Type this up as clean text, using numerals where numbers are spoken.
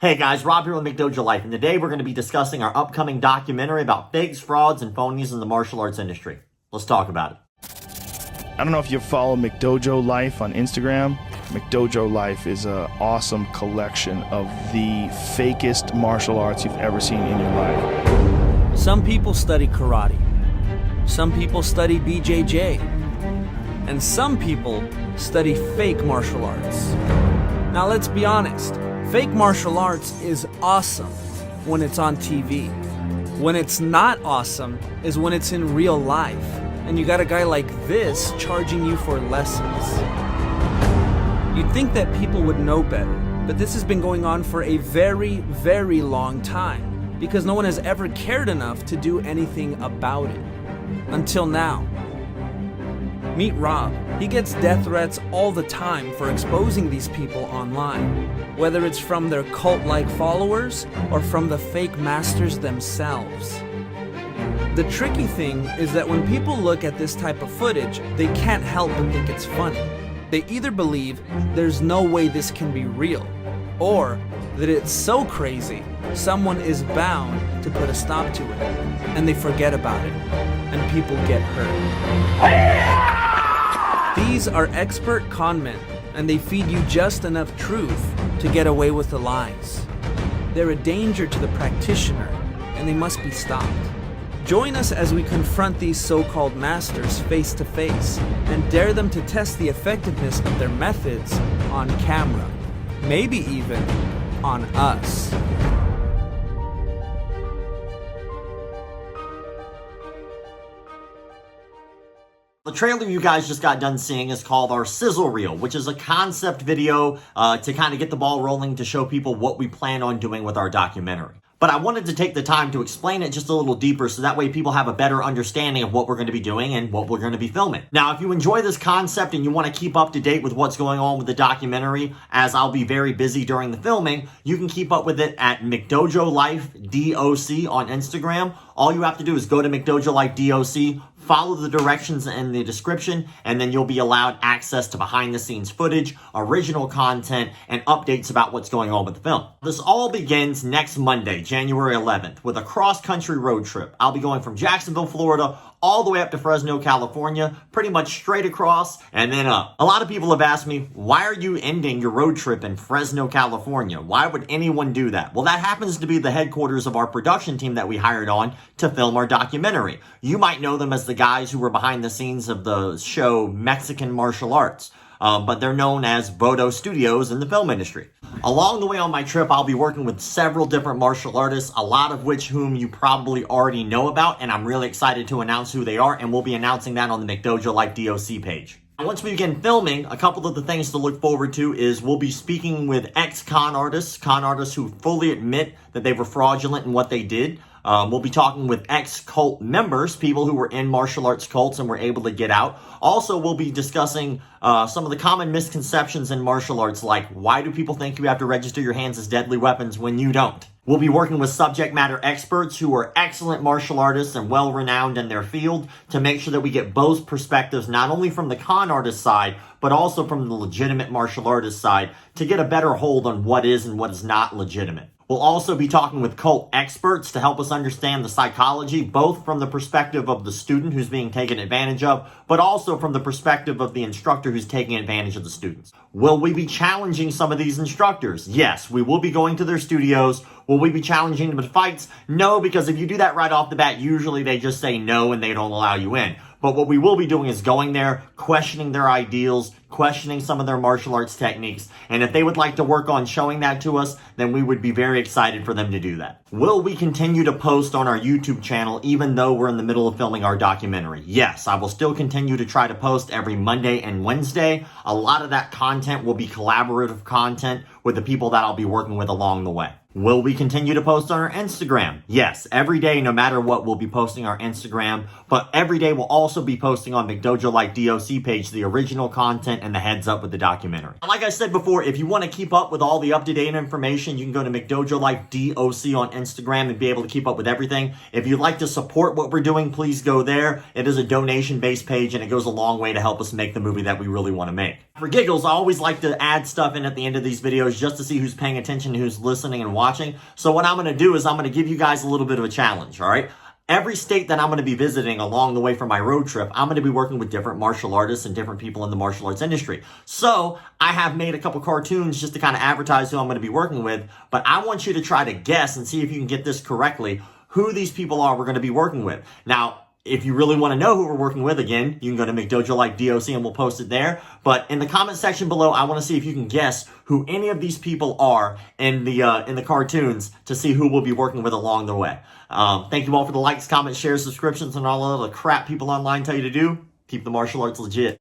Hey guys, Rob here with McDojoLife, and today we're going to be discussing our upcoming documentary about fakes, frauds, and phonies in the martial arts industry. Let's talk about it. I don't know if you follow McDojoLife on Instagram. McDojoLife is an awesome collection of the fakest martial arts you've ever seen in your life. Some people study karate. Some people study BJJ. And some people study fake martial arts. Now let's be honest. Fake martial arts is awesome when it's on TV. When it's not awesome is when it's in real life, and you got a guy like this charging you for lessons. You'd think that people would know better, but this has been going on for a very, very long time because no one has ever cared enough to do anything about it. Until now. Meet Rob. He gets death threats all the time for exposing these people online, whether it's from their cult-like followers or from the fake masters themselves. The tricky thing is that when people look at this type of footage, they can't help but think it's funny. They either believe there's no way this can be real, or that it's so crazy, someone is bound to put a stop to it, and they forget about it, and people get hurt. These are expert con men, and they feed you just enough truth to get away with the lies. They're a danger to the practitioner, and they must be stopped. Join us as we confront these so-called masters face to face and dare them to test the effectiveness of their methods on camera, maybe even on us. The trailer you guys just got done seeing is called our Sizzle Reel, which is a concept video to kind of get the ball rolling to show people what we plan on doing with our documentary. But I wanted to take the time to explain it just a little deeper so that way people have a better understanding of what we're going to be doing and what we're going to be filming. Now, if you enjoy this concept and you want to keep up to date with what's going on with the documentary, as I'll be very busy during the filming, you can keep up with it at McDojoLife DOC on Instagram. All you have to do is go to McDojoLife DOC, follow the directions in the description, and then you'll be allowed access to behind-the-scenes footage, original content, and updates about what's going on with the film. This all begins next Monday, January 11th, with a cross-country road trip. I'll be going from Jacksonville, Florida, all the way up to Fresno, California, pretty much straight across and then up. A lot of people have asked me, why are you ending your road trip in Fresno, California? Why would anyone do that? Well, that happens to be the headquarters of our production team that we hired on to film our documentary. You might know them as the guys who were behind the scenes of the show Mexican Martial Arts. But they're known as Vodo Studios in the film industry. Along the way on my trip, I'll be working with several different martial artists, a lot of which whom you probably already know about, and I'm really excited to announce who they are, and we'll be announcing that on the McDojoLife DOC page. Once we begin filming, a couple of the things to look forward to is we'll be speaking with ex-con artists who fully admit that they were fraudulent in what they did. We'll be talking with ex-cult members, people who were in martial arts cults and were able to get out. Also, we'll be discussing some of the common misconceptions in martial arts, like why do people think you have to register your hands as deadly weapons when you don't? We'll be working with subject matter experts who are excellent martial artists and well-renowned in their field to make sure that we get both perspectives, not only from the con artist side, but also from the legitimate martial artist side to get a better hold on what is and what is not legitimate. We'll also be talking with cult experts to help us understand the psychology, both from the perspective of the student who's being taken advantage of, but also from the perspective of the instructor who's taking advantage of the students. Will we be challenging some of these instructors? Yes, we will be going to their studios. Will we be challenging them in fights? No, because if you do that right off the bat, usually they just say no and they don't allow you in. But what we will be doing is going there, questioning their ideals, questioning some of their martial arts techniques. And if they would like to work on showing that to us, then we would be very excited for them to do that. Will we continue to post on our YouTube channel even though we're in the middle of filming our documentary? Yes, I will still continue to try to post every Monday and Wednesday. A lot of that content will be collaborative content with the people that I'll be working with along the way. Will we continue to post on our Instagram? Yes, every day, no matter what, we'll be posting our Instagram, but every day we'll also be posting on McDojoLife DOC page the original content and the heads up with the documentary. Like I said before, if you want to keep up with all the up-to-date information, you can go to McDojoLife DOC on Instagram and be able to keep up with everything. If you'd like to support what we're doing, please go there. It is a donation-based page and it goes a long way to help us make the movie that we really want to make. For giggles, I always like to add stuff in at the end of these videos just to see who's paying attention, who's listening and watching. So what I'm going to do is I'm going to give you guys a little bit of a challenge, all right? Every state that I'm going to be visiting along the way for my road trip, I'm going to be working with different martial artists and different people in the martial arts industry. So I have made a couple cartoons just to kind of advertise who I'm going to be working with, but I want you to try to guess and see if you can get this correctly, who these people are we're going to be working with. Now, if you really want to know who we're working with, again, you can go to McDojoLife DOC and we'll post it there. But in the comment section below, I want to see if you can guess who any of these people are in the cartoons to see who we'll be working with along the way. Thank you all for the likes, comments, shares, subscriptions, and all of the crap people online tell you to do. Keep the martial arts legit.